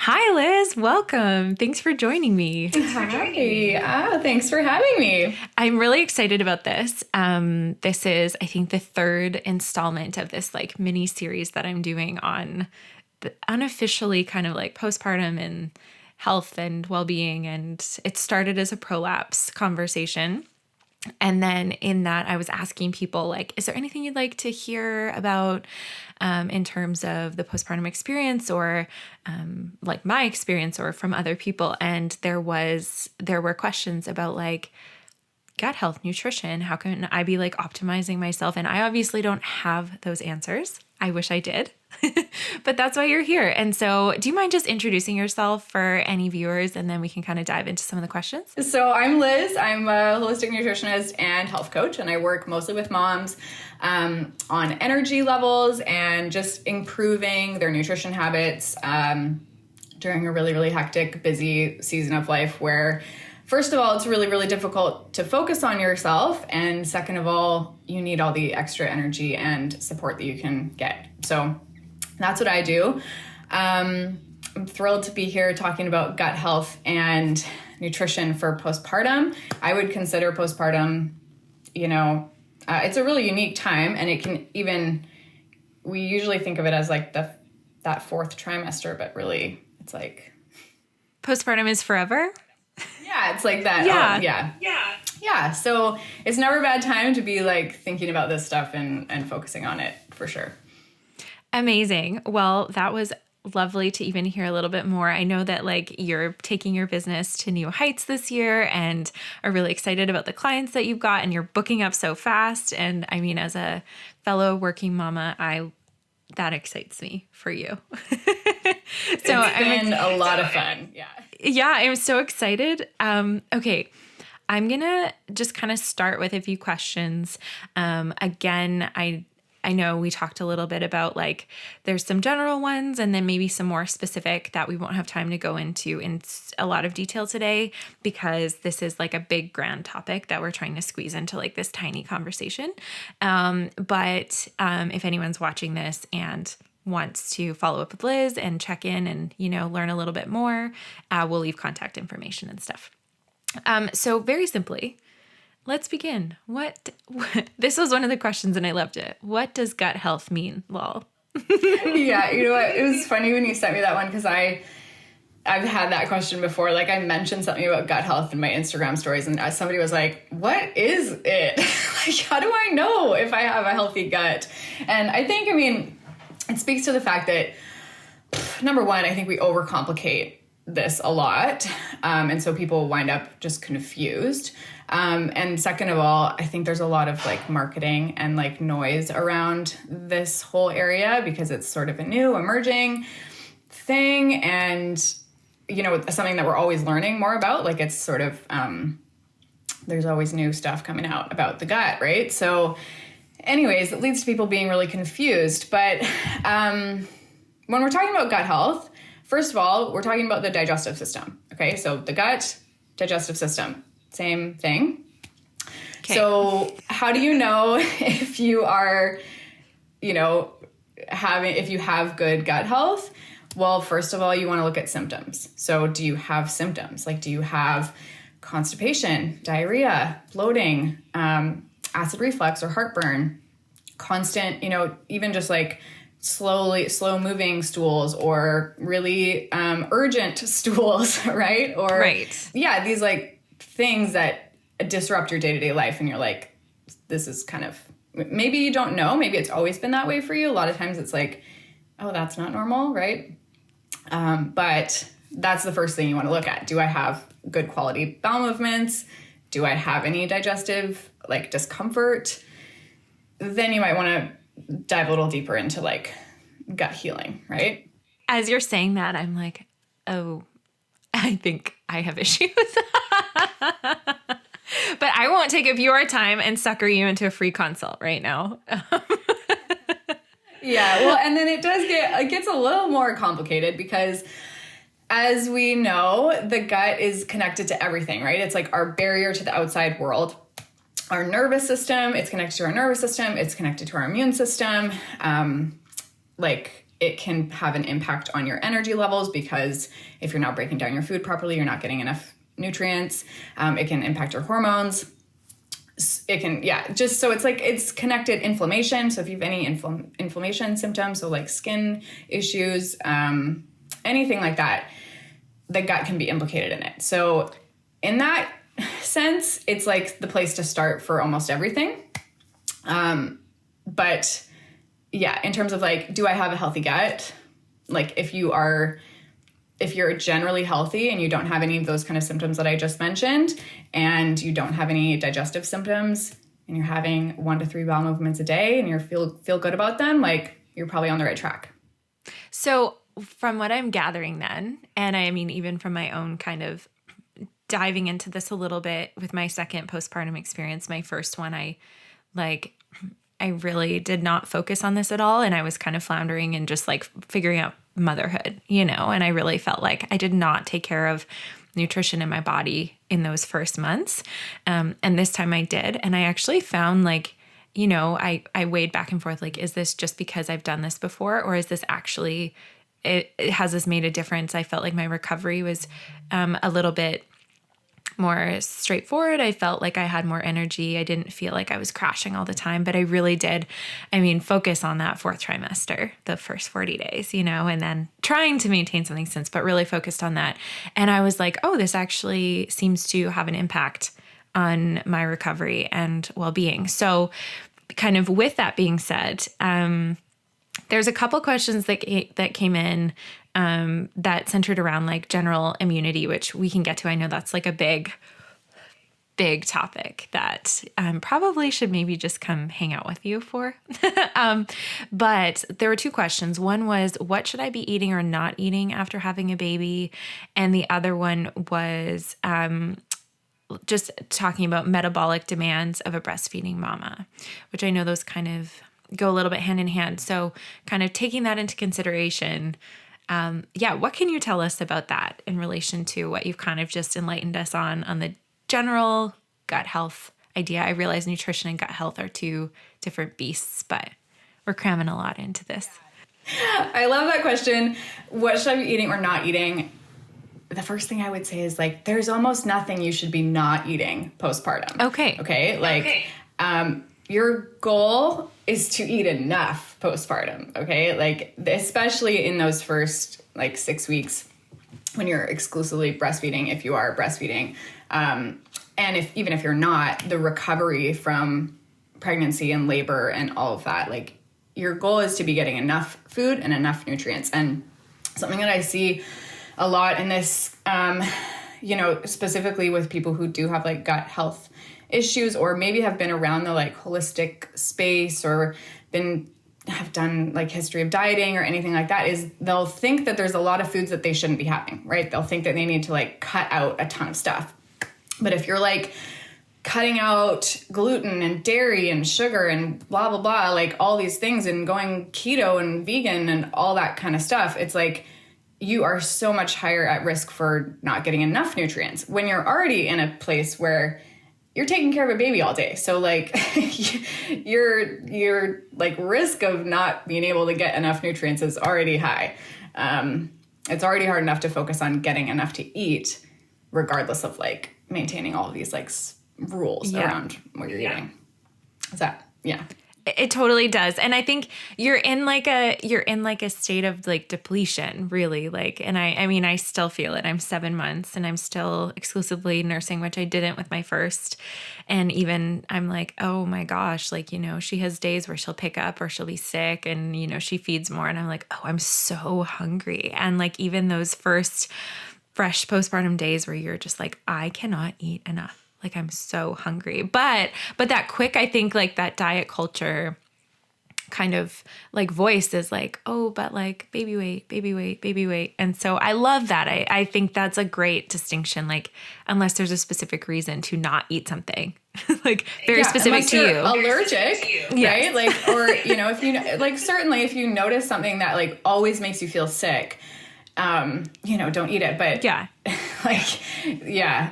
Hi, Liz. Welcome. Thanks for joining me. Hi. Thanks for having me. I'm really excited about this. This is, I think, the third installment of this like mini series that I'm doing on the unofficially kind of like postpartum and health and well-being. And it started as a prolapse conversation. And then in that, I was asking people, like, is there anything you'd like to hear about in terms of the postpartum experience or like my experience or from other people? And there were questions about like gut health, nutrition. How can I be like optimizing myself? And I obviously don't have those answers. I wish I did, but that's why you're here. And so do you mind just introducing yourself for any viewers and then we can kind of dive into some of the questions? So I'm Liz. I'm a holistic nutritionist and health coach, and I work mostly with moms on energy levels and just improving their nutrition habits during a really, really hectic, busy season of life where, first of all, it's really, really difficult to focus on yourself. And second of all, you need all the extra energy and support that you can get. So that's what I do. I'm thrilled to be here talking about gut health and nutrition for postpartum. I would consider postpartum, it's a really unique time, and it can we usually think of it as like that fourth trimester, but really it's like... Postpartum is forever? Yeah, it's like that. Yeah. Yeah. So it's never a bad time to be like thinking about this stuff and focusing on it for sure. Amazing. Well, that was lovely to even hear a little bit more. I know that like you're taking your business to new heights this year and are really excited about the clients that you've got, and you're booking up so fast. And I mean, as a fellow working mama, that excites me for you. It's been a lot of fun. Yeah. Yeah, I'm so excited. Okay. I'm going to just kind of start with a few questions. Again, I know we talked a little bit about like there's some general ones and then maybe some more specific that we won't have time to go into in a lot of detail today, because this is like a big grand topic that we're trying to squeeze into like this tiny conversation. But if anyone's watching this and wants to follow up with Liz and check in and, learn a little bit more, we'll leave contact information and stuff. So very simply, let's begin. This was one of the questions and I loved it. What does gut health mean, lol? Yeah, you know what? It was funny when you sent me that one, because I've had that question before. Like, I mentioned something about gut health in my Instagram stories, and somebody was like, what is it? Like, how do I know if I have a healthy gut? And I think, it speaks to the fact that, number one, I think we overcomplicate this a lot. And so people wind up just confused. And second of all, I think there's a lot of like marketing and like noise around this whole area because it's sort of a new emerging thing. And, something that we're always learning more about, like it's sort of, there's always new stuff coming out about the gut, right? So anyways, it leads to people being really confused. But when we're talking about gut health, first of all, we're talking about the digestive system. Okay, so the gut, digestive system, same thing. Okay. So how do you know if you are, if you have good gut health? Well, first of all, you want to look at symptoms. So do you have symptoms? Like, do you have constipation, diarrhea, bloating, acid reflux or heartburn, constant, even just like slow moving stools or really urgent stools, right? Or right. Yeah, these like things that disrupt your day-to-day life, and you're like, this is kind of, maybe you don't know, maybe it's always been that way for you. A lot of times it's like, oh, that's not normal, right? But that's the first thing you want to look at. Do I have good quality bowel movements? Do I have any digestive like discomfort? Then you might want to dive a little deeper into like gut healing, right? As you're saying that, I'm like, oh, I think I have issues. But I won't take up your time and sucker you into a free consult right now. Yeah, well, and then it gets a little more complicated because, as we know, the gut is connected to everything, right? It's like our barrier to the outside world. Our nervous system, it's connected to our nervous system. It's connected to our immune system. Like it can have an impact on your energy levels, because if you're not breaking down your food properly, you're not getting enough nutrients. It can impact your hormones. It can, just so it's like, it's connected. Inflammation. So if you have any inflammation symptoms, so like skin issues, anything like that, the gut can be implicated in it. So in that sense, it's like the place to start for almost everything. But yeah, in terms of like, do I have a healthy gut? Like if you're generally healthy and you don't have any of those kind of symptoms that I just mentioned, and you don't have any digestive symptoms, and you're having 1 to 3 bowel movements a day and you feel good about them, like you're probably on the right track. So from what I'm gathering then, and I mean, even from my own kind of diving into this a little bit with my second postpartum experience, my first one, I really did not focus on this at all. And I was kind of floundering and just like figuring out motherhood, and I really felt like I did not take care of nutrition in my body in those first months. And this time I did. And I actually found like, I weighed back and forth, like, is this just because I've done this before, or is this actually, has this made a difference? I felt like my recovery was a little bit more straightforward. I felt like I had more energy. I didn't feel like I was crashing all the time, but I really did, focus on that 4th trimester, the first 40 days, and then trying to maintain something since, but really focused on that. And I was like, oh, this actually seems to have an impact on my recovery and well-being. So kind of with that being said, there's a couple questions that came in that centered around like general immunity, which we can get to. I know that's like a big topic that probably should maybe just come hang out with you for. But there were 2 questions. One was, what should I be eating or not eating after having a baby? And the other one was just talking about metabolic demands of a breastfeeding mama, which I know those kind of go a little bit hand in hand. So kind of taking that into consideration, what can you tell us about that in relation to what you've kind of just enlightened us on the general gut health idea? I realize nutrition and gut health are 2 different beasts, but we're cramming a lot into this. I love that question. What should I be eating or not eating? The first thing I would say is like, there's almost nothing you should be not eating postpartum. Okay. Like, your goal is to eat enough postpartum. Okay. Like, especially in those first like 6 weeks when you're exclusively breastfeeding, if you are breastfeeding. And even if you're not, the recovery from pregnancy and labor and all of that, like your goal is to be getting enough food and enough nutrients. And something that I see a lot in this, specifically with people who do have like gut health issues, or maybe have been around the like holistic space, or have done like history of dieting or anything like that, is they'll think that there's a lot of foods that they shouldn't be having, right? They'll think that they need to like cut out a ton of stuff. But if you're like cutting out gluten and dairy and sugar and blah, blah, blah, like all these things, and going keto and vegan and all that kind of stuff, it's like you are so much higher at risk for not getting enough nutrients when you're already in a place where you're taking care of a baby all day. So like your like risk of not being able to get enough nutrients is already high. It's already hard enough to focus on getting enough to eat, regardless of like maintaining all of these like rules around what you're eating. Is that, It totally does. And I think you're in like a state of like depletion, really. Like, and I still feel it. I'm 7 months and I'm still exclusively nursing, which I didn't with my first. And even I'm like, oh my gosh, like, she has days where she'll pick up or she'll be sick and, she feeds more. And I'm like, oh, I'm so hungry. And like, even those first fresh postpartum days where you're just like, I cannot eat enough. Like, I'm so hungry. But that quick, I think like that diet culture kind of like voice is like, oh, but like baby weight, baby weight, baby weight. And so I love that. I think that's a great distinction. Like, unless there's a specific reason to not eat something, like very specific to you. Allergic, right? Like, or, if you like, certainly if you notice something that like always makes you feel sick, don't eat it. But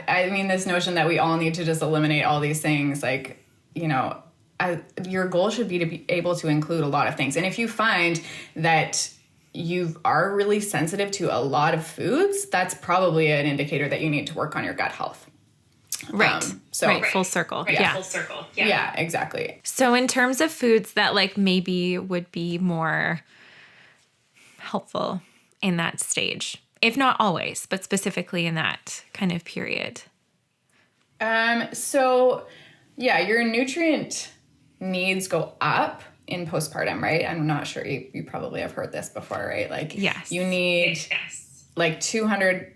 I mean, this notion that we all need to just eliminate all these things, like, your goal should be to be able to include a lot of things. And if you find that you are really sensitive to a lot of foods, that's probably an indicator that you need to work on your gut health. Right. Full circle. Right. Yeah. Full circle. Yeah, exactly. So in terms of foods that like maybe would be more helpful in that stage, if not always, but specifically in that kind of period. So yeah, your nutrient needs go up in postpartum, right? I'm not sure you probably have heard this before, right? Like, yes, you need like 200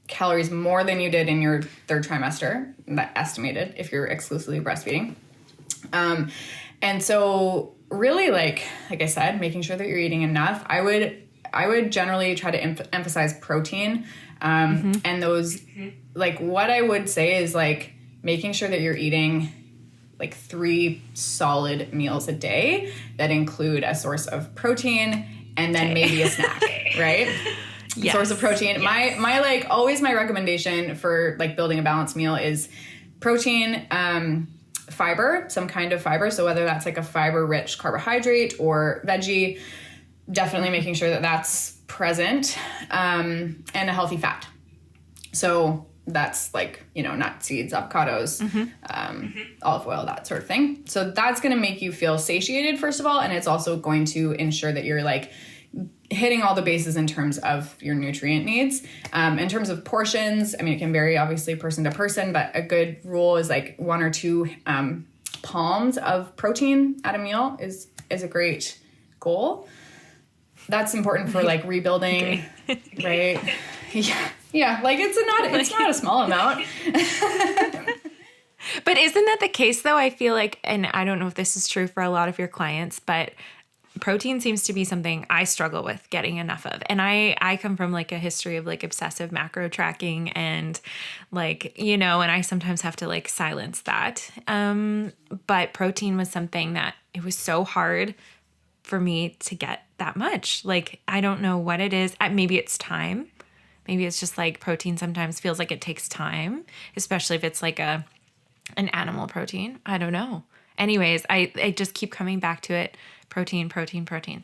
calories more than you did in your third trimester, that estimated if you're exclusively breastfeeding. And so really, like I said, making sure that you're eating enough. I would generally try to emphasize protein. And those, like, what I would say is like making sure that you're eating like 3 solid meals a day that include a source of protein and then maybe a snack, right? Yes. Source of protein. Yes. My like always my recommendation for like building a balanced meal is protein, fiber, some kind of fiber. So whether that's like a fiber-rich carbohydrate or veggie, definitely making sure that that's present, and a healthy fat. So that's like, nuts, seeds, avocados, olive oil, that sort of thing. So that's going to make you feel satiated, first of all. And it's also going to ensure that you're like hitting all the bases in terms of your nutrient needs. In terms of portions, I mean, it can vary obviously person to person, but a good rule is like 1 or 2 palms of protein at a meal is a great goal. That's important for like rebuilding, right? Yeah. Like it's not a small amount. But isn't that the case though? I feel like, and I don't know if this is true for a lot of your clients, but protein seems to be something I struggle with getting enough of. And I come from like a history of like obsessive macro tracking and like, and I sometimes have to like silence that. But protein was something that it was so hard for me to get that much. Like, I don't know what it is. Maybe it's time. Maybe it's just like protein sometimes feels like it takes time, especially if it's like an animal protein. I don't know. Anyways, I just keep coming back to it. Protein.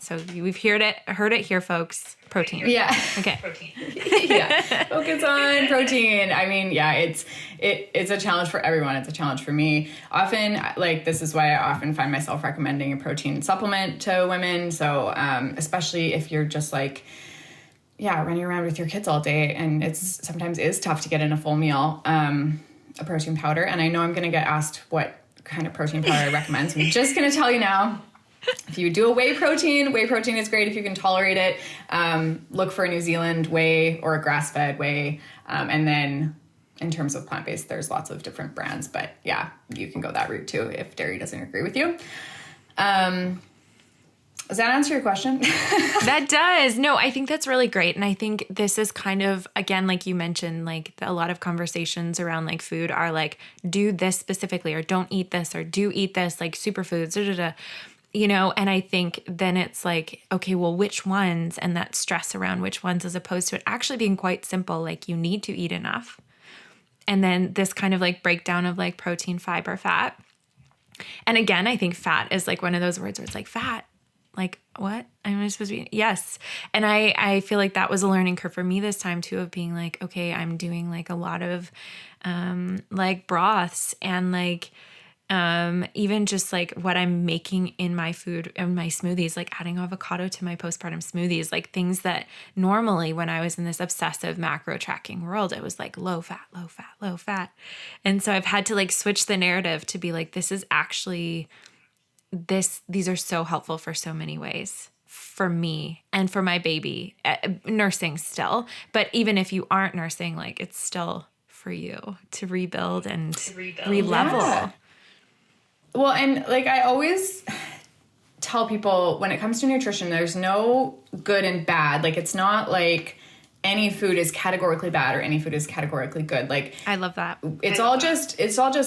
So we've heard it here, folks. Protein. Yeah. Okay. Protein. Yeah. Focus on protein. I mean, yeah, it's a challenge for everyone. It's a challenge for me. Often, like, this is why I often find myself recommending a protein supplement to women. So, especially if you're just like, running around with your kids all day, and it's sometimes is tough to get in a full meal, a protein powder. And I know I'm going to get asked what kind of protein powder I recommend. So I'm just going to tell you now. If you do a whey protein is great if you can tolerate it. Look for a New Zealand whey or a grass-fed whey. And then in terms of plant-based, there's lots of different brands. But yeah, you can go that route too if dairy doesn't agree with you. Does that answer your question? That does. No, I think that's really great. And I think this is kind of, again, like you mentioned, like a lot of conversations around like food are like, do this specifically, or don't eat this, or do eat this, like superfoods, and I think then it's like, okay, well, which ones, and that stress around which ones, as opposed to it actually being quite simple, like you need to eat enough. And then this kind of like breakdown of like protein, fiber, fat. And again, I think fat is like one of those words where it's like fat. Like, what? Am I supposed to be? Yes. And I feel like that was a learning curve for me this time too, of being like, okay, I'm doing like a lot of like broths and like even just like what I'm making in my food and my smoothies, like adding avocado to my postpartum smoothies, like things that normally when I was in this obsessive macro tracking world, it was like low fat. And so I've had to like switch the narrative to be like, this is actually these are so helpful for so many ways for me and for my baby, nursing still. But even if you aren't nursing, like it's still for you to rebuild and re-level. Yeah. Well, and like I always tell people when it comes to nutrition, there's no good and bad. Like it's not like any food is categorically bad or any food is categorically good. Like I love that. It's all just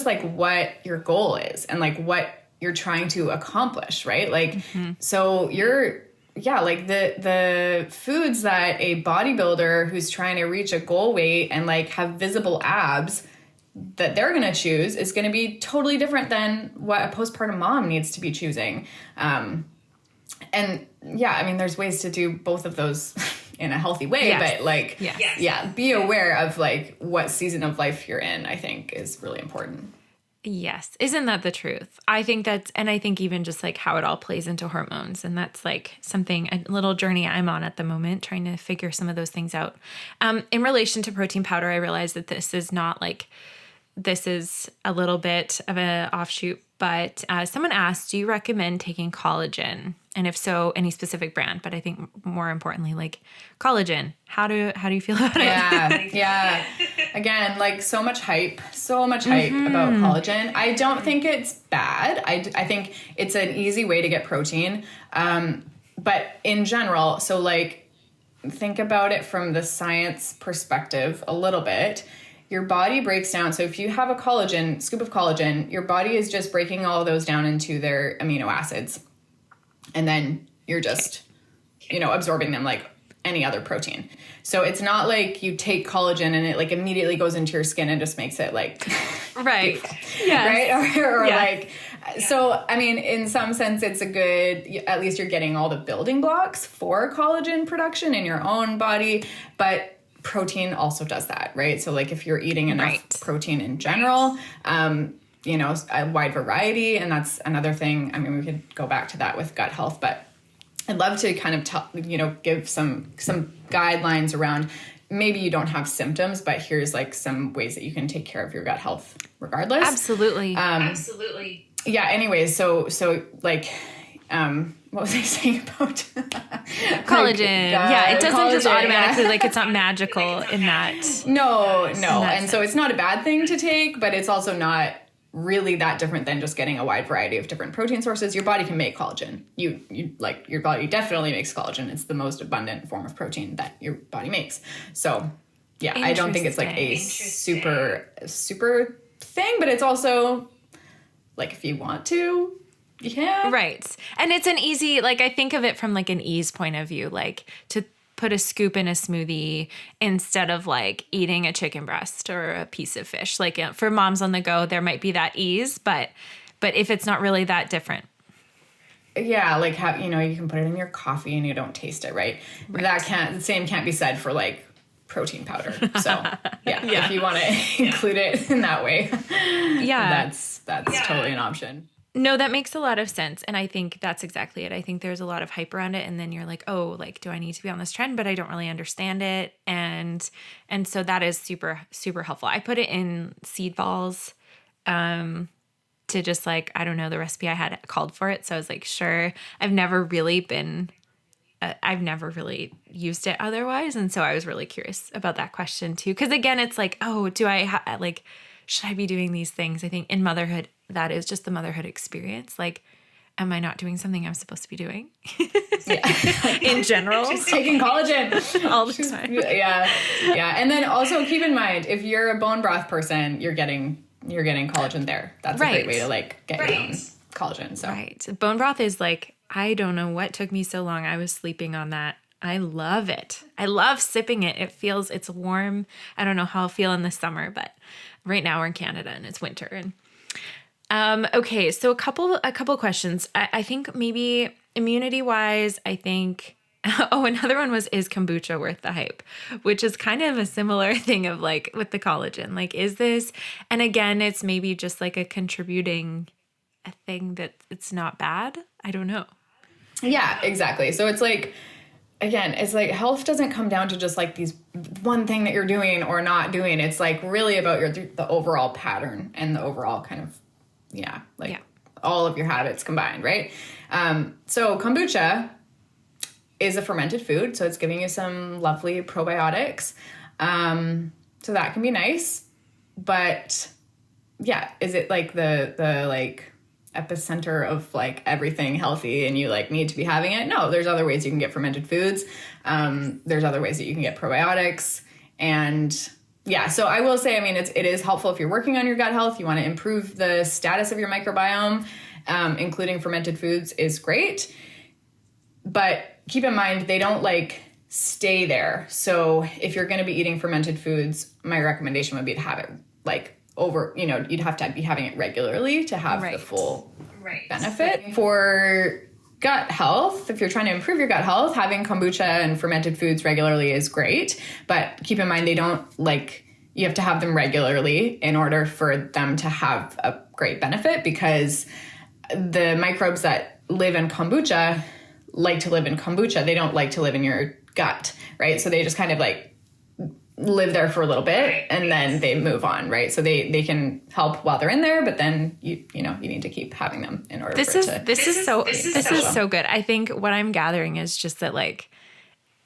like what your goal is and like what you're trying to accomplish, right? Like, so like the foods that a bodybuilder who's trying to reach a goal weight and like have visible abs that they're going to choose is going to be totally different than what a postpartum mom needs to be choosing. And yeah, I mean, there's ways to do both of those in a healthy way, but like, be aware of like what season of life you're in, I think is really important. Yes. Isn't that the truth? I think and I think even just like how it all plays into hormones. And that's like a little journey I'm on at the moment, trying to figure some of those things out. In relation to protein powder, I realized that this is a little bit of an offshoot, but someone asked, do you recommend taking collagen? And if so, any specific brand? But I think more importantly, like collagen, how do you feel about it? Yeah. Again, like so much hype about collagen. I don't think it's bad. I think it's an easy way to get protein. But in general, so like think about it from the science perspective a little bit. Your body breaks down. So if you have a scoop of collagen, your body is just breaking all of those down into their amino acids. And then you're just, absorbing them like any other protein. So it's not like you take collagen and it like immediately goes into your skin and just makes it like right. Yes. Right. Or like, so, I mean, in some sense it's at least you're getting all the building blocks for collagen production in your own body, but protein also does that, right? So like if you're eating enough protein in general, a wide variety, and that's another thing. I mean, we could go back to that with gut health, but I'd love to kind of give some guidelines around maybe you don't have symptoms, but here's like some ways that you can take care of your gut health regardless. Absolutely. Yeah. Anyways, so like, what was I saying about collagen? It doesn't just automatically like it's not magical in that. No. And so it's not a bad thing to take, but it's also not really that different than just getting a wide variety of different protein sources. Your body can make collagen. Your body definitely makes collagen. It's the most abundant form of protein that your body makes. So yeah, I don't think it's like a super thing, but it's also like if you want to, you can. Right. And it's an easy, like I think of it from like an ease point of view, like to put a scoop in a smoothie instead of like eating a chicken breast or a piece of fish. Like for moms on the go, there might be that ease, but if it's not really that different. Yeah, like you can put it in your coffee and you don't taste it, right? The same can't be said for like protein powder. So if you want to include it in that way, that's totally an option. No, that makes a lot of sense. And I think that's exactly it. I think there's a lot of hype around it. And then you're like, oh, like, do I need to be on this trend? But I don't really understand it. And so that is super, super helpful. I put it in seed balls to just like, I don't know, the recipe I had called for it. So I was like, sure. I've never really used it otherwise. And so I was really curious about that question too. Because again, it's like, oh, do I should I be doing these things? I think in motherhood, that is just the motherhood experience. Like, am I not doing something I'm supposed to be doing? In general. Just taking collagen. All the time. Yeah. And then also keep in mind, if you're a bone broth person, you're getting collagen there. That's a great way to like get your own collagen. So. Right. Bone broth is like, I don't know what took me so long. I was sleeping on that. I love it. I love sipping it. It's warm. I don't know how I'll feel in the summer, but right now we're in Canada and it's winter. And okay, so a couple questions. I think maybe immunity wise, I think. Oh, another one was, is kombucha worth the hype? Which is kind of a similar thing of like with the collagen. Like, is this? And again, it's maybe just like a contributing a thing that it's not bad. I don't know. Yeah, exactly. So it's like, again, it's like health doesn't come down to just like these one thing that you're doing or not doing. It's like really about the overall pattern and the overall kind of, all of your habits combined, right? So kombucha is a fermented food, so it's giving you some lovely probiotics. So that can be nice. But yeah, is it like the like epicenter of like everything healthy and you like need to be having it? No, there's other ways you can get fermented foods. There's other ways that you can get probiotics. And yeah, so I will say, I mean, it is helpful if you're working on your gut health, you want to improve the status of your microbiome, including fermented foods is great. But keep in mind, they don't like stay there. So if you're going to be eating fermented foods, my recommendation would be to have it like over, you'd have to be having it regularly to have the full benefit. For gut health, if you're trying to improve your gut health, having kombucha and fermented foods regularly is great. But keep in mind, you have to have them regularly in order for them to have a great benefit, because the microbes that live in kombucha like to live in kombucha. They don't like to live in your gut, right? So they just kind of like live there for a little bit and then they move on, right? So they can help while they're in there, but then you need to keep having them in order this for is it to... This is so good. I think what I'm gathering is just that, like,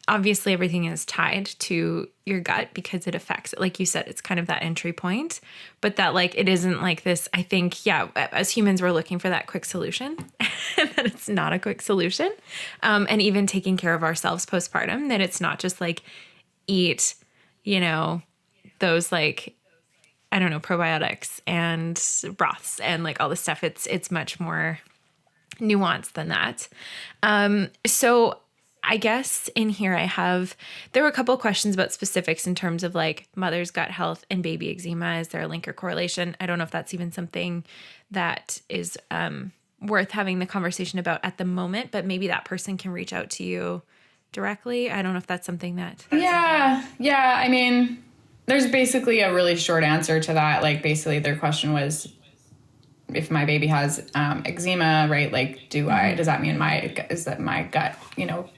obviously everything is tied to your gut because it affects it. Like you said, it's kind of that entry point, but that, like, it isn't like this. I think, yeah, as humans, we're looking for that quick solution and that it's not a quick solution. And even taking care of ourselves postpartum, that it's not just like eat, those, like, I don't know, probiotics and broths and like all this stuff. It's much more nuanced than that. So I guess in here there were a couple of questions about specifics in terms of like mother's gut health and baby eczema. Is there a link or correlation? I don't know if that's even something that is worth having the conversation about at the moment, but maybe that person can reach out to you directly. I don't know if that's something that... Yeah. I mean, there's basically a really short answer to that. Like, basically their question was, if my baby has eczema, right? Like, does that mean is that my gut,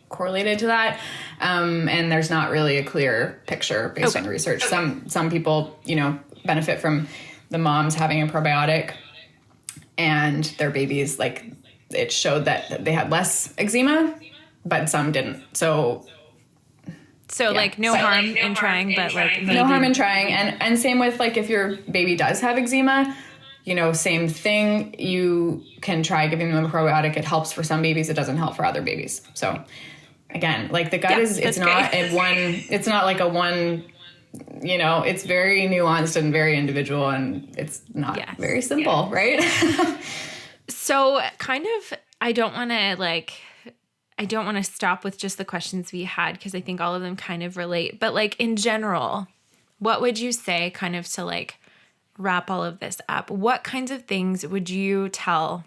correlated to that? And there's not really a clear picture based on the research. Some people, benefit from the moms having a probiotic and their babies, like, it showed that they had less eczema, but some didn't. So yeah. Like, no harm in trying, but like maybe... No harm in trying. And same with, like, if your baby does have eczema, same thing. You can try giving them a probiotic. It helps for some babies. It doesn't help for other babies. So again, like, the gut it's not like a one, it's very nuanced and very individual, and it's not very simple, right? So kind of, I don't want to stop with just the questions we had, because I think all of them kind of relate. But, like, in general, what would you say, kind of to, like, wrap all of this up? What kinds of things would you tell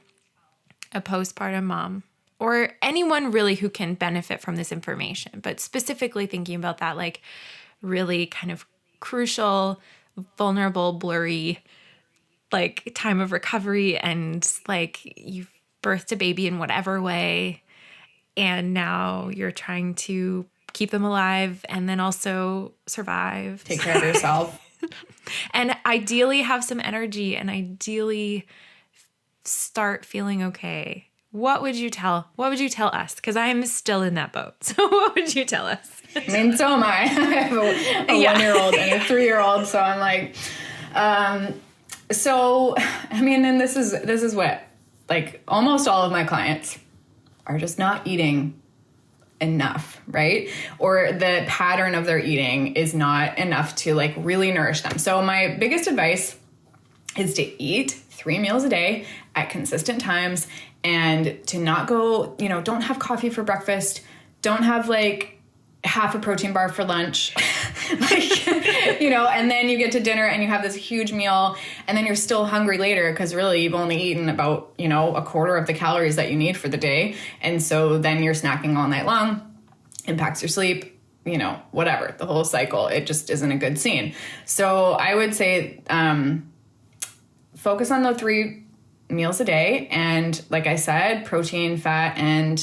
a postpartum mom, or anyone really who can benefit from this information, but specifically thinking about that, like, really kind of crucial, vulnerable, blurry, like, time of recovery, and, like, you've birthed a baby in whatever way, and now you're trying to keep them alive and then also survive. Take care of yourself. And ideally have some energy, and ideally start feeling okay. What would you tell us? Because I'm still in that boat. So what would you tell us? I mean, so am I. I have a 1-year-old and a 3-year-old. So I'm like, and this is what, like, almost all of my clients are just not eating enough, right? Or the pattern of their eating is not enough to, like, really nourish them. So my biggest advice is to eat 3 meals a day at consistent times, and to not go, don't have coffee for breakfast. Don't have, like, half a protein bar for lunch, like, and then you get to dinner and you have this huge meal, and then you're still hungry later because really you've only eaten about, a quarter of the calories that you need for the day. And so then you're snacking all night long, impacts your sleep, whatever, the whole cycle. It just isn't a good scene. So I would say, focus on the 3 meals a day. And like I said, protein, fat, and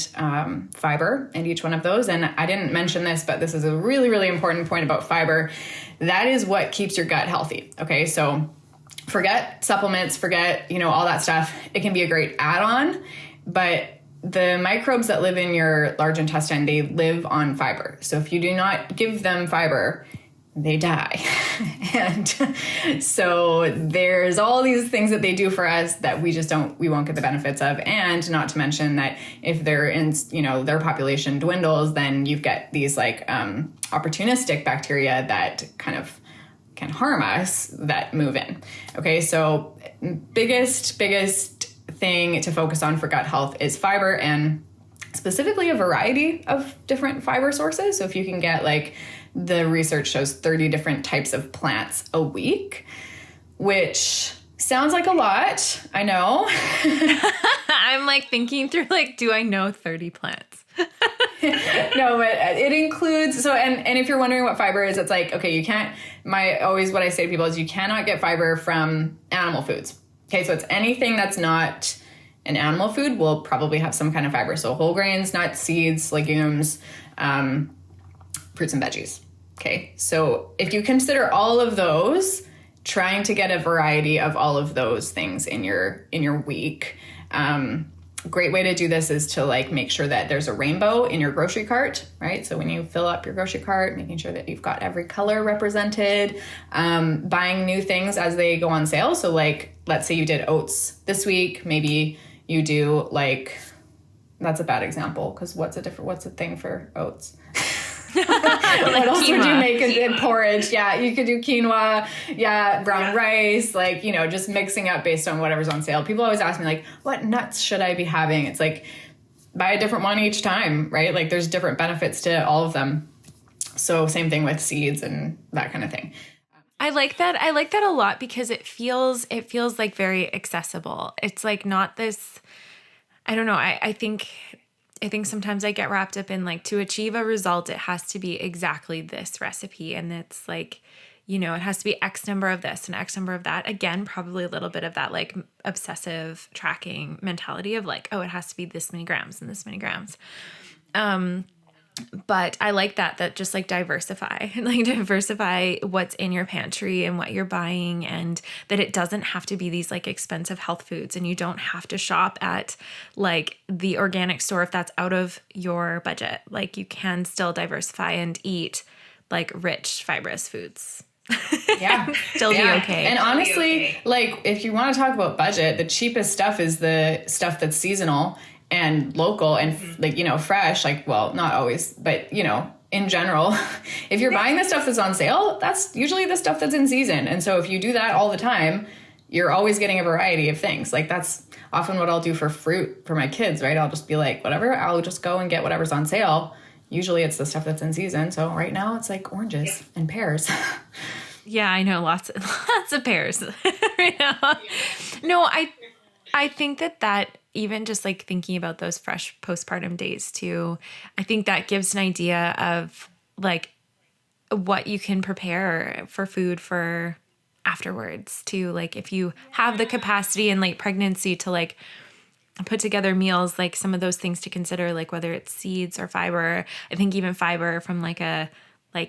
fiber in each one of those. And I didn't mention this, but this is a really, really important point about fiber. That is what keeps your gut healthy. Okay. So forget supplements, forget, all that stuff. It can be a great add-on, but the microbes that live in your large intestine, they live on fiber. So if you do not give them fiber, they die. And so there's all these things that they do for us that we won't get the benefits of. And not to mention that if they're in, their population dwindles, then you get these, like, opportunistic bacteria that kind of can harm us that move in. Okay. So biggest thing to focus on for gut health is fiber, and specifically a variety of different fiber sources. So if you can get, like, the research shows 30 different types of plants a week, which sounds like a lot. I know. I'm like thinking through like, do I know 30 plants? No, but it includes, so, and if you're wondering what fiber is, it's like, okay, you can't, what I say to people is you cannot get fiber from animal foods. Okay, so it's anything that's not an animal food will probably have some kind of fiber. So whole grains, nuts, seeds, legumes, fruits and veggies. Okay, so if you consider all of those, trying to get a variety of all of those things in your week, great way to do this is to like make sure that there's a rainbow in your grocery cart, right? So when you fill up your grocery cart, making sure that you've got every color represented, buying new things as they go on sale. So like, let's say you did oats this week, maybe you do like, that's a bad example because what's a thing for oats? What else would you make in porridge? Yeah, you could do quinoa, brown rice, like, just mixing up based on whatever's on sale. People always ask me like, what nuts should I be having? It's like, buy a different one each time, right? Like there's different benefits to all of them. So same thing with seeds and that kind of thing. I like that. I like that a lot because it feels like very accessible. It's like not this, I don't know. I think sometimes I get wrapped up in like to achieve a result, it has to be exactly this recipe. And it's like, it has to be X number of this and X number of that. Again, probably a little bit of that like obsessive tracking mentality of like, oh, it has to be this many grams and this many grams. But I like that just like diversify what's in your pantry and what you're buying, and that it doesn't have to be these like expensive health foods, and you don't have to shop at like the organic store if that's out of your budget. Like you can still diversify and eat like rich fibrous foods. Yeah. Still be okay. And honestly, like if you want to talk about budget, the cheapest stuff is the stuff that's seasonal and local and like, fresh, like, well, not always, but in general, if you're buying the stuff that's on sale, that's usually the stuff that's in season. And so if you do that all the time, you're always getting a variety of things. Like that's often what I'll do for fruit for my kids, right? I'll just be like, whatever, I'll just go and get whatever's on sale. Usually it's the stuff that's in season. So right now it's like oranges and pears. Yeah, I know lots of pears right now. No, I think that even just like thinking about those fresh postpartum days too, I think that gives an idea of like what you can prepare for food for afterwards too. Like if you have the capacity in late pregnancy to like put together meals, like some of those things to consider, like whether it's seeds or fiber. I think even fiber from like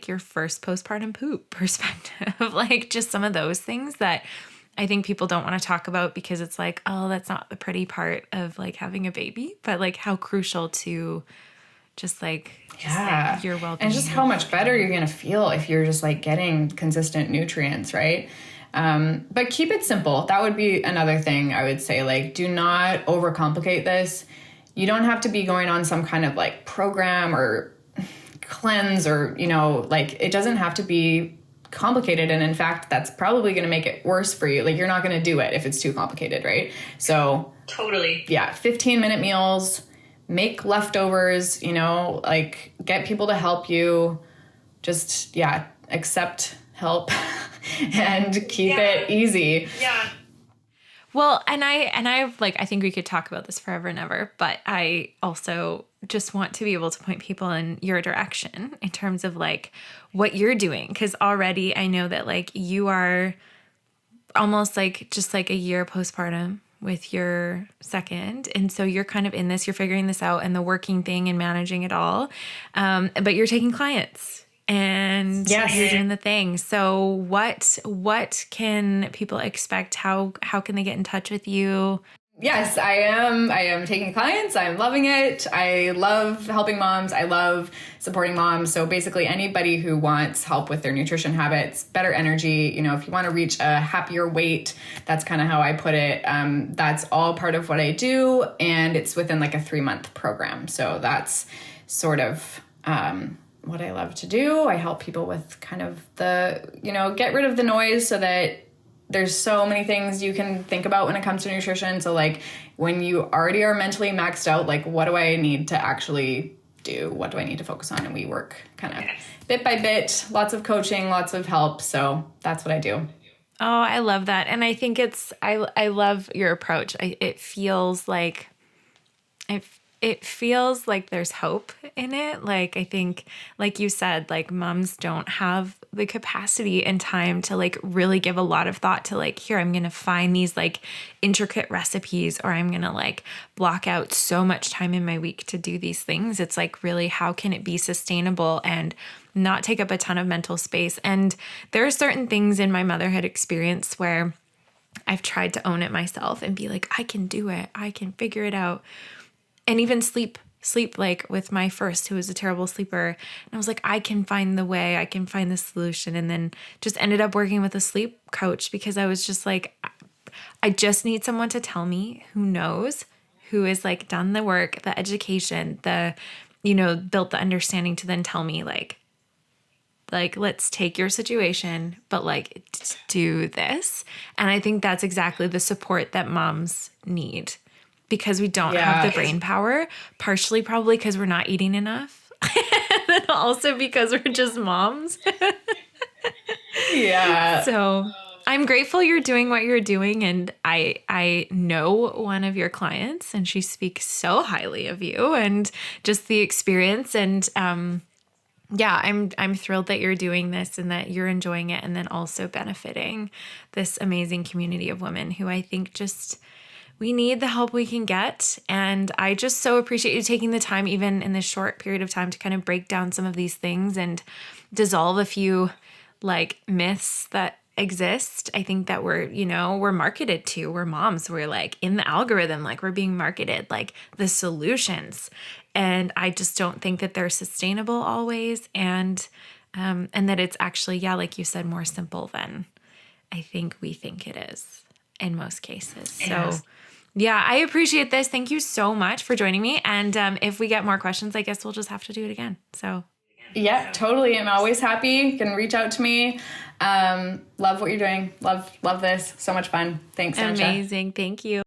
your first postpartum poop perspective, like just some of those things that I think people don't want to talk about because it's like, oh, that's not the pretty part of like having a baby, but like how crucial to just like your well-being. And just how much better you're going to feel if you're just like getting consistent nutrients, right? But keep it simple. That would be another thing I would say, like, do not overcomplicate this. You don't have to be going on some kind of like program or cleanse or, like it doesn't have to be complicated, and in fact that's probably going to make it worse for you. Like you're not going to do it if it's too complicated, right? So totally, 15-minute meals, make leftovers, like get people to help you, just accept help and keep it easy. Well, and I like, I think we could talk about this forever and ever, but I also just want to be able to point people in your direction in terms of like what you're doing. Cause already I know that like you are almost like just like a year postpartum with your second. And so you're kind of in this, you're figuring this out and the working thing and managing it all. But you're taking clients and you're doing the thing. So what can people expect? How can they get in touch with you? Yes, I am taking clients. I'm loving it. I love helping moms. I love supporting moms. So basically anybody who wants help with their nutrition habits, better energy, if you want to reach a happier weight, that's kind of how I put it. That's all part of what I do. And it's within like a 3-month program. So that's sort of, what I love to do. I help people with kind of the, get rid of the noise so that there's so many things you can think about when it comes to nutrition. So like when you already are mentally maxed out, like what do I need to actually do? What do I need to focus on? And we work kind of bit by bit, lots of coaching, lots of help. So that's what I do. Oh, I love that. And I think I love your approach. It feels like it feels like there's hope in it. Like, I think, like you said, like moms don't have the capacity and time to like really give a lot of thought to like, here, I'm going to find these like intricate recipes, or I'm going to like block out so much time in my week to do these things. It's like, really, how can it be sustainable and not take up a ton of mental space? And there are certain things in my motherhood experience where I've tried to own it myself and be like, I can do it. I can figure it out. And even sleep like with my first, who was a terrible sleeper. And I was like, I can find the way, I can find the solution. And then just ended up working with a sleep coach because I was just like, I just need someone to tell me who knows, who has like done the work, the education, built the understanding to then tell me like, let's take your situation, but like do this. And I think that's exactly the support that moms need, because we don't have the brain power, partially probably because we're not eating enough. And also because we're just moms. Yeah. So I'm grateful you're doing what you're doing. And I know one of your clients, and she speaks so highly of you and just the experience. And yeah, I'm thrilled that you're doing this and that you're enjoying it, and then also benefiting this amazing community of women who I think just, we need the help we can get. And I just so appreciate you taking the time, even in this short period of time, to kind of break down some of these things and dissolve a few like myths that exist. I think that we're marketed to, we're moms, we're like in the algorithm, like we're being marketed like the solutions. And I just don't think that they're sustainable always. And that it's actually, yeah, like you said, more simple than I think we think it is in most cases. Yes. So yeah, I appreciate this. Thank you so much for joining me. And if we get more questions, I guess we'll just have to do it again. So yeah, totally. I'm always happy. You can reach out to me. Love what you're doing. Love this. So much fun. Thanks, Anusha. Amazing. Thank you.